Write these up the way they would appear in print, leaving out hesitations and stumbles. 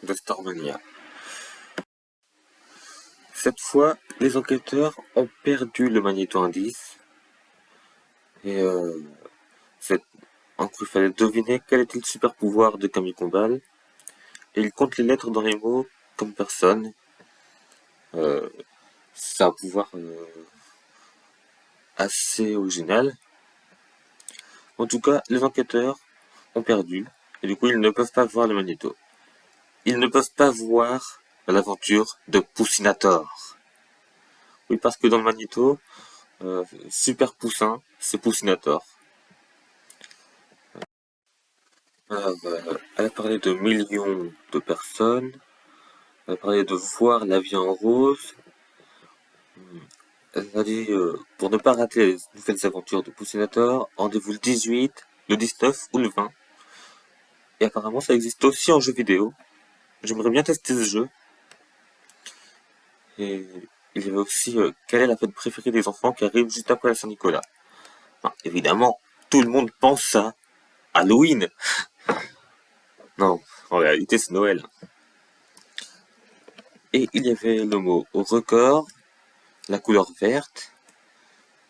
de Starmania. Cette fois, les enquêteurs ont perdu le magnéto-indice et c'est- il fallait deviner quel était le super pouvoir de Camille Combal et ils comptent les lettres dans les mots comme personne. Euh, c'est un pouvoir assez original. En tout cas, les enquêteurs ont perdu et du coup ils ne peuvent pas voir le magnéto. Ils ne peuvent pas voir l'aventure de Poussinator. Oui, parce que dans le magnéto, Super Poussin, c'est Poussinator. Alors, elle a parlé de millions de personnes. Elle a parlé de voir la vie en rose. Elle a dit, pour ne pas rater les nouvelles aventures de Poussinator, rendez-vous le 18, le 19 ou le 20. Et apparemment, ça existe aussi en jeu vidéo. J'aimerais bien tester ce jeu. Et il y avait aussi, quelle est la fête préférée des enfants qui arrive juste après la Saint-Nicolas. Enfin, évidemment, tout le monde pense à Halloween. Non, en réalité, c'est Noël. Et il y avait le mot record, la couleur verte.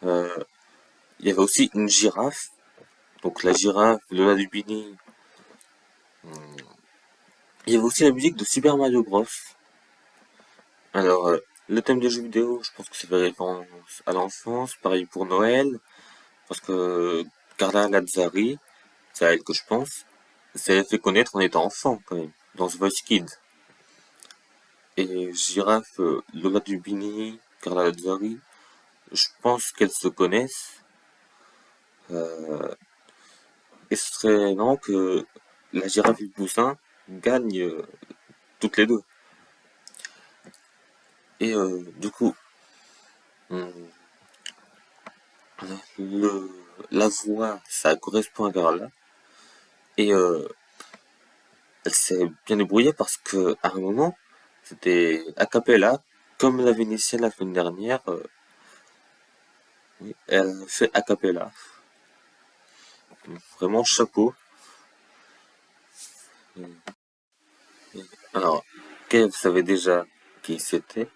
euh, il y avait aussi une girafe. Donc la girafe, Lola Dubini. Il y avait aussi la musique de Super Mario Bros. Alors, le thème des jeux vidéo, je pense que ça fait référence à l'enfance. Pareil pour Noël. Parce que Carla Lazzari, c'est à elle que je pense, s'est fait connaître en étant enfant, quand même, dans The Voice Kids. Et Girafe, Lola Dubini, Carla Lazzari, je pense qu'elles se connaissent. Euh, et ce serait marrant que la girafe et le poussin gagnent toutes les deux. Et du coup, on- le, la voix, ça correspond à Carla. Et elle s'est bien débrouillée parce que à un moment, c'était a cappella, comme la Vénitienne la semaine dernière. Oui, elle fait a cappella. Vraiment chapeau. Alors, Kev savait déjà qui c'était.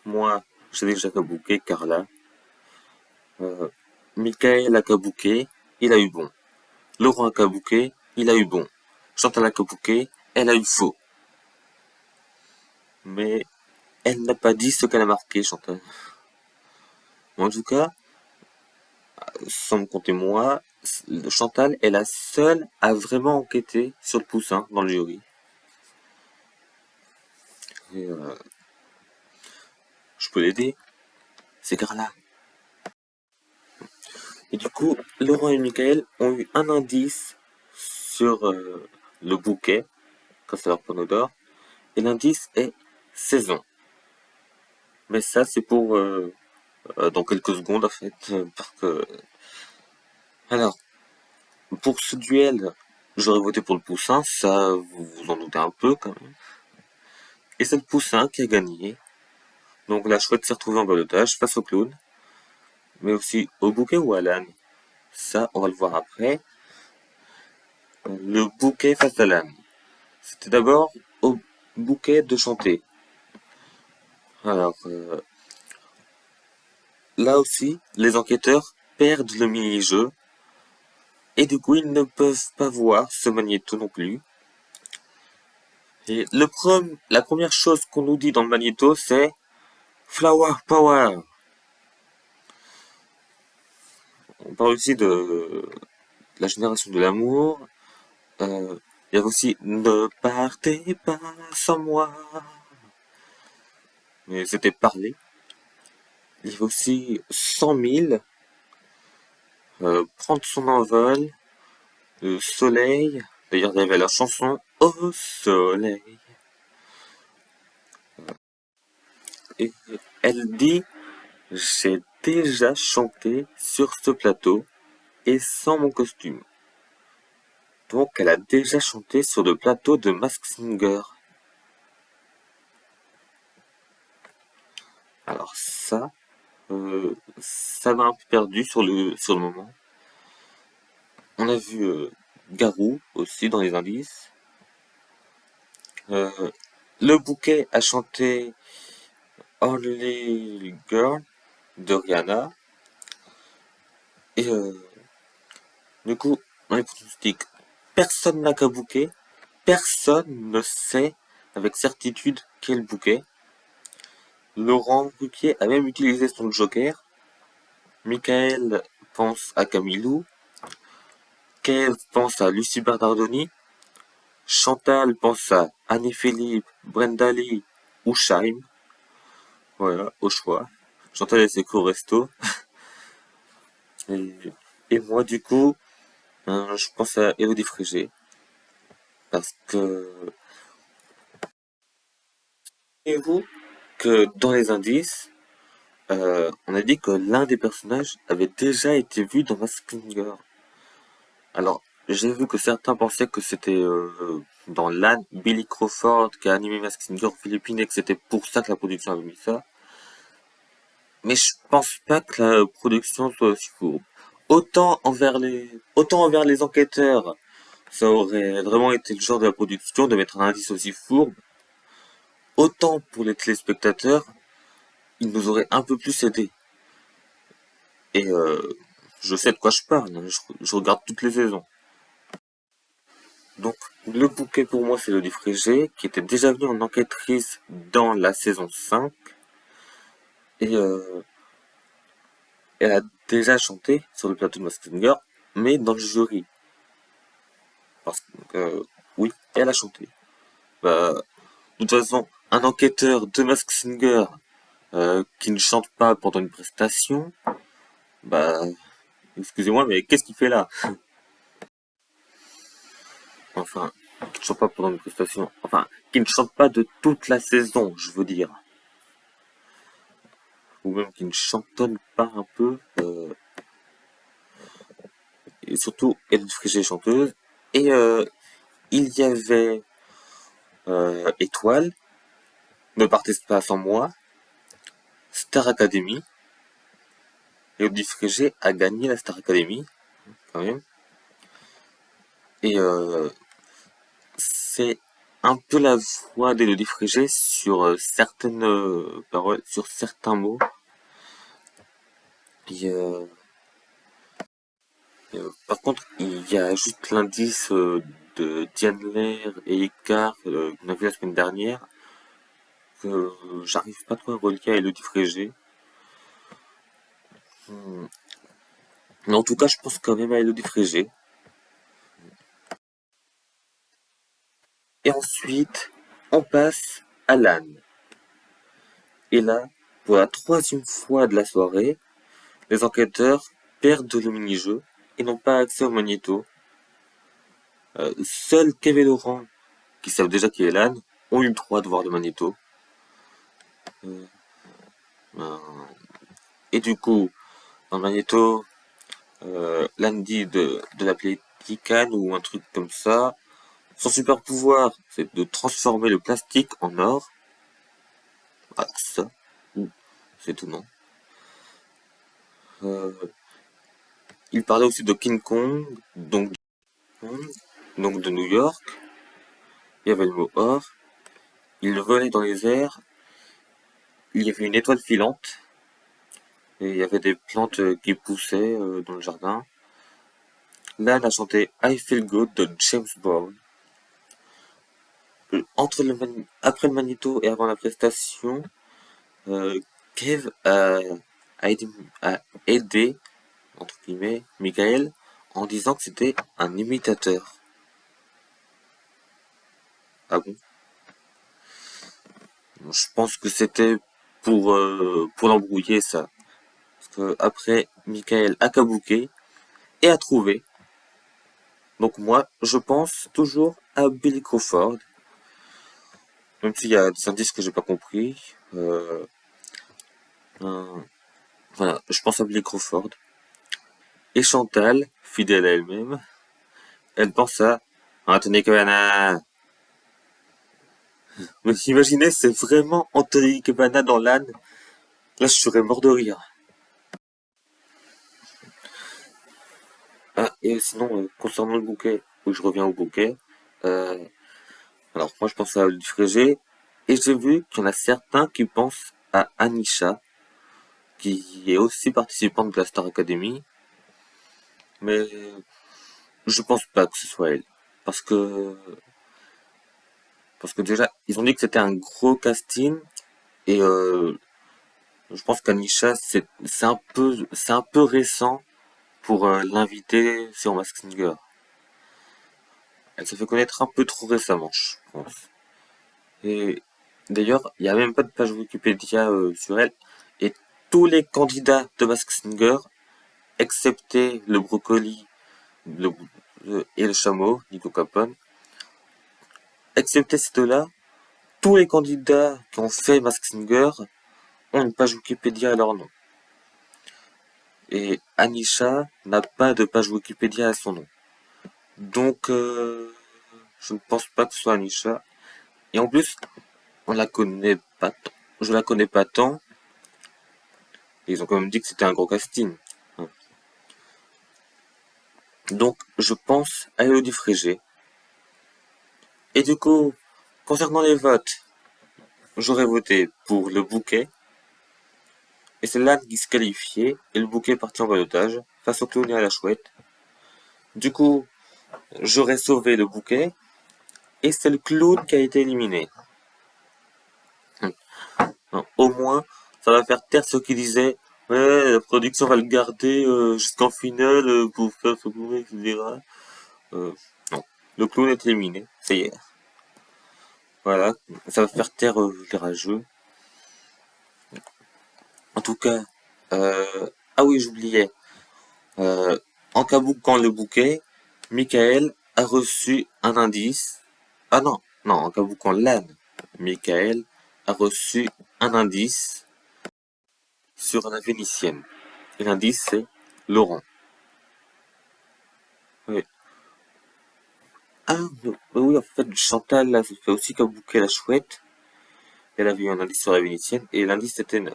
Moi, j'ai déjà kabouké Carla. Euh, Michael a kabouké, il a eu bon. Laurent a kabouké, il a eu bon. Chantal a kabouké, elle a eu faux. Mais elle n'a pas dit ce qu'elle a marqué, Chantal. En tout cas, sans me compter moi, Chantal est la seule à vraiment enquêter sur le poussin dans le jury. Et, je peux l'aider, c'est Carla. Et du coup, Laurent et Michael ont eu un indice sur le bouquet, quand c'est leur panneau d'or, et l'indice est saison. Mais ça, c'est pour dans quelques secondes, en fait, parce que... Alors, pour ce duel, j'aurais voté pour le poussin, ça, vous vous en doutez un peu, quand même. Et c'est le poussin qui a gagné. Donc la chouette s'est retrouvée en balotage face au clown, mais aussi au bouquet ou à l'âne. Ça, on va le voir après. Le bouquet face à l'âne. C'était d'abord au bouquet de chanter. Alors, là aussi, les enquêteurs perdent le mini-jeu, et du coup, ils ne peuvent pas voir ce magnéto non plus. Et la première chose qu'on nous dit dans le magnéto, c'est Flower Power. On parle aussi de la génération de l'amour. Il y a aussi Ne partez pas sans moi. Mais c'était parlé. Il y avait aussi 100 000, Prendre son envol, le soleil. D'ailleurs, il y avait la chanson Au soleil. Et elle dit J'ai déjà chanté sur ce plateau et sans mon costume. Donc, elle a déjà chanté sur le plateau de Mask Singer. Alors ça m'a un peu perdu sur le moment. On a vu Garou aussi dans les indices. Euh, le bouquet a chanté Only Girl de Rihanna. Et du coup, dans les pronostics, personne n'a qu'un bouquet. Personne ne sait avec certitude quel bouquet. Laurent Ruquier a même utilisé son joker. Michael pense à Camilou. Kev pense à Lucie Bernardoni. Chantal pense à Annie-Philippe, Brenda Lee ou Shaim. Voilà, au choix. Chantal elle s'est au resto. Et, et moi du coup, je pense à Elodie Frégé. Parce que... Et vous que dans les indices, on a dit que l'un des personnages avait déjà été vu dans Mask Singer. Alors, j'ai vu que certains pensaient que c'était dans l'âne Billy Crawford qui a animé Mask Singer aux Philippines et que c'était pour ça que la production avait mis ça. Mais je pense pas que la production soit aussi fourbe. Autant envers les enquêteurs, ça aurait vraiment été le genre de la production de mettre un indice aussi fourbe. Autant pour les téléspectateurs, ils nous auraient un peu plus aidés. Et je sais de quoi je parle, hein, je regarde toutes les saisons. Donc, le bouquet pour moi, c'est Elodie Frégé, qui était déjà venue en enquêtrice dans la saison 5. Et elle a déjà chanté sur le plateau de Masked Singer, mais dans le jury. Parce que, oui, elle a chanté. Bah, de toute façon, un enquêteur de Masked Singer qui ne chante pas pendant une prestation, bah, excusez-moi, mais qu'est-ce qu'il fait là? Enfin, qui ne chante pas pendant une prestation. Enfin, qui ne chante pas de toute la saison, je veux dire. Ou même qui ne chantonne pas un peu. Et surtout, elle est chanteuse. Et il y avait Étoile, Ne partez pas sans moi, Star Academy. Et Audi Frégé a gagné la Star Academy, quand même. Et c'est un peu la voix d'Elodie Frégé sur certaines paroles, sur certains mots. Et, par contre, il y a juste l'indice de Diane Lair et Icar qu'on a vu la semaine dernière que j'arrive pas trop à relier à Elodie Frégé. Hmm. Mais en tout cas, je pense quand même à Elodie Frégé. Et ensuite, on passe à l'âne. Et là, pour la troisième fois de la soirée, les enquêteurs perdent le mini-jeu et n'ont pas accès au magnéto. Seuls Kev et Laurent, qui savent déjà qui est l'âne, ont eu le droit de voir le magnéto. Euh, euh, et du coup, dans le magnéto, l'âne dit de l'appeler Tikan ou un truc comme ça. Son super pouvoir, c'est de transformer le plastique en or. Ah, ça, c'est tout non. Euh, il parlait aussi de King Kong, donc de New York. Il y avait le mot or. Il volait dans les airs. Il y avait une étoile filante. Et il y avait des plantes qui poussaient dans le jardin. Là, elle a chanté I Feel Good de James Brown. Après le magnéto et avant la prestation, Kev aidé, a aidé, entre guillemets, Michael en disant que c'était un imitateur. Ah bon? Je pense que c'était pour l'embrouiller ça. Parce que après, Michael a kabouké et a trouvé. Donc moi, je pense toujours à Billy Crawford. Même s'il y a des indices que j'ai pas compris. Euh, voilà, je pense à Billy Crawford. Et Chantal, fidèle à elle-même, elle pense à Anthony Cavana. Mais imaginez, c'est vraiment Anthony Cavana dans l'âne. Là, je serais mort de rire. Ah, et sinon, concernant le bouquet, où je reviens au bouquet, euh, Alors moi je pense à Frégé et j'ai vu qu'il y en a certains qui pensent à Anisha, qui est aussi participante de la Star Academy, mais je pense pas que ce soit elle. Parce que, parce que déjà, ils ont dit que c'était un gros casting et je pense qu'Anisha c'est un peu récent pour l'inviter sur Mask Singer. Elle s'est fait connaître un peu trop récemment, je pense. Et d'ailleurs, il n'y a même pas de page Wikipédia sur elle. Et tous les candidats de Mask Singer, excepté le brocoli le, et le chameau, Nico Capone, excepté ces deux-là, tous les candidats qui ont fait Mask Singer ont une page Wikipédia à leur nom. Et Anisha n'a pas de page Wikipédia à son nom. Donc, je ne pense pas que ce soit Anisha. Et en plus, on la connaît pas, je la connais pas tant. Ils ont quand même dit que c'était un gros casting. Donc, je pense à Elodie Frégé. Et du coup, concernant les votes, j'aurais voté pour le bouquet. Et c'est l'âne qui se qualifiait. Et le bouquet est parti en balotage face au clown et à la chouette. Du coup, j'aurais sauvé le bouquet. Et c'est le clown qui a été éliminé. Au moins, ça va faire taire ceux qui disaient ouais, la production va le garder jusqu'en finale pour faire ce bouquet, etc. Non. Le clown est éliminé. Ça y est. Voilà. Ça va faire taire les rageux. En tout cas, ah oui, j'oubliais. Euh, en cabouquant le bouquet, Michael a reçu un indice. Ah non, non, en cabouquant l'âne, Michael a reçu un indice sur la Vénitienne. Et l'indice, c'est Laurent. Oui. Ah, mais oui, en fait, Chantal, là, ça fait aussi cabouquer la chouette. Elle avait eu un indice sur la Vénitienne, et l'indice était 9.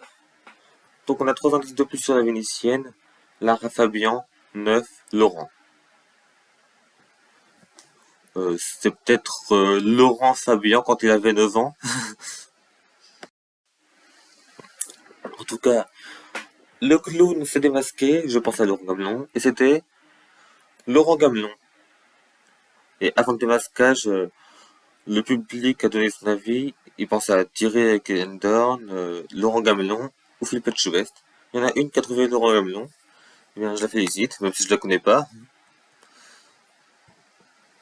Donc on a 3 indices de plus sur la Vénitienne. Lara Fabian, 9, Laurent. C'est peut-être Laurent Fabian quand il avait 9 ans. En tout cas, le clown s'est démasqué, je pense à Laurent Gamelon, et c'était Laurent Gamelon. Et avant le démasquage, le public a donné son avis. Il pensait à Thierry Kendorn, Laurent Gamelon ou Philippe Etchebest. Il y en a une qui a trouvé Laurent Gamelon. Eh bien, je la félicite, même si je la connais pas.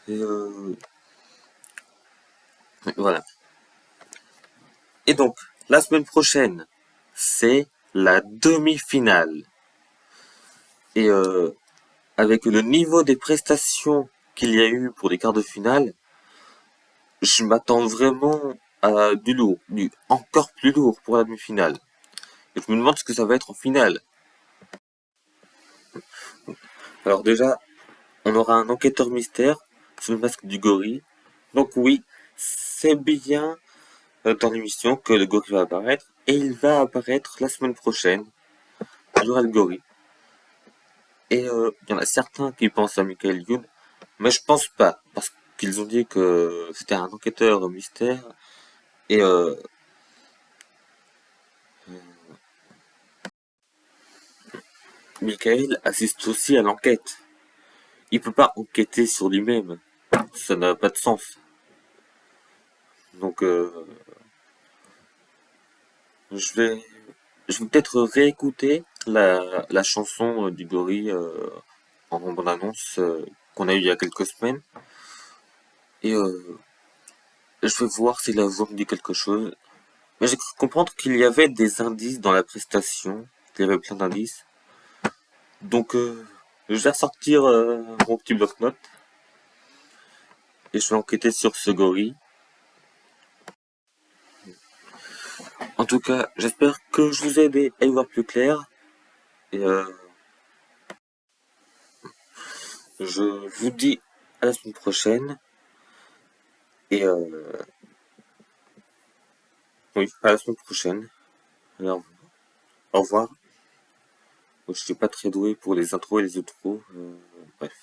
Et voilà. Et donc, la semaine prochaine, c'est la demi-finale. Et avec le niveau des prestations qu'il y a eu pour les quarts de finale, je m'attends vraiment à du lourd, du encore plus lourd pour la demi-finale. Et je me demande ce que ça va être en finale. Alors déjà, on aura un enquêteur mystère sous le masque du gorille. Donc oui, c'est bien dans l'émission que le gorille va apparaître. Et il va apparaître la semaine prochaine. Il y aura le gorille. Et il y en a certains qui pensent à Michael Youn, mais je pense pas, parce qu'ils ont dit que c'était un enquêteur mystère. Et Michael assiste aussi à l'enquête. Il peut pas enquêter sur lui-même. Ça n'a pas de sens. Donc je vais je vais peut-être réécouter la chanson du gorille en bande-annonce qu'on a eu il y a quelques semaines. Et je vais voir si la voix me dit quelque chose. Mais j'ai cru comprendre qu'il y avait des indices dans la prestation. Qu'il y avait plein d'indices. Donc je vais ressortir mon petit bloc-notes. Et je vais enquêter sur ce gorille. En tout cas, j'espère que je vous ai aidé à y voir plus clair. Et je vous dis à la semaine prochaine. Et oui, à la semaine prochaine. Alors, au revoir. Je suis pas très doué pour les intros et les outros. Bref.